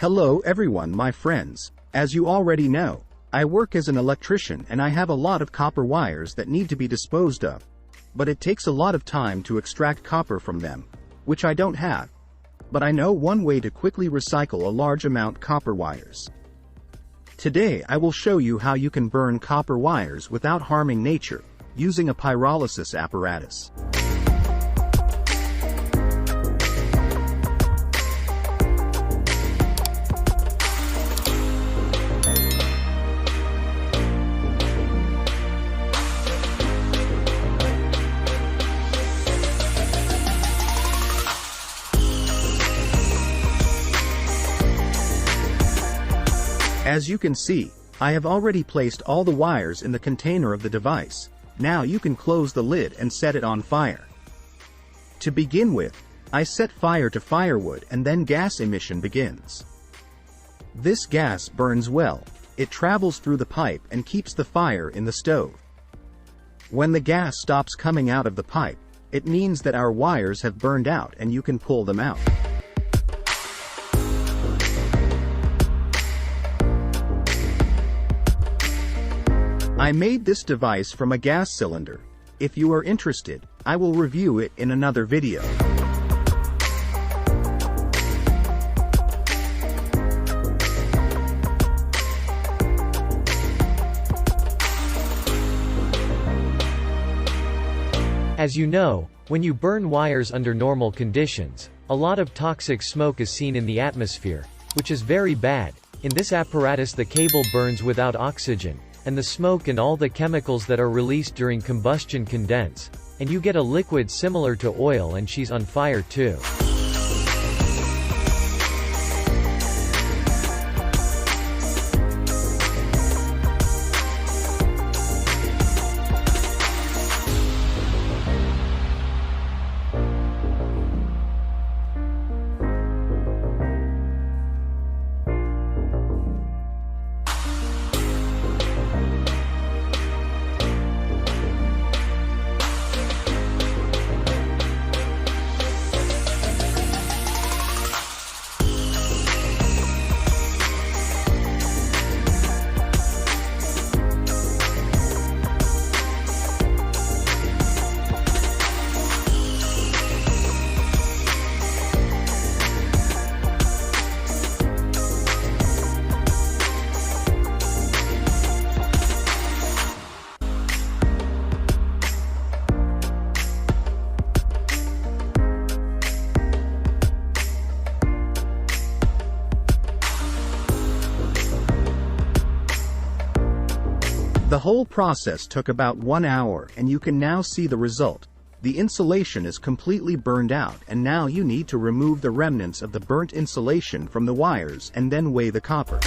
Hello everyone, my friends. As you already know, I work as an electrician and I have a lot of copper wires that need to be disposed of. But it takes a lot of time to extract copper from them, which I don't have. But I know one way to quickly recycle a large amount copper wires. Today I will show you how you can burn copper wires without harming nature, using a pyrolysis apparatus. As you can see, I have already placed all the wires in the container of the device. Now you can close the lid and set it on fire. To begin with, I set fire to firewood and then gas emission begins. This gas burns well, it travels through the pipe and keeps the fire in the stove. When the gas stops coming out of the pipe, it means that our wires have burned out and you can pull them out. I made this device from a gas cylinder. If you are interested, I will review it in another video. As you know, when you burn wires under normal conditions, a lot of toxic smoke is seen in the atmosphere, which is very bad. In this apparatus the cable burns without oxygen, and the smoke and all the chemicals that are released during combustion condense, and you get a liquid similar to oil and she's on fire too. The whole process took about 1 hour and you can now see the result. The insulation is completely burned out and now you need to remove the remnants of the burnt insulation from the wires and then weigh the copper.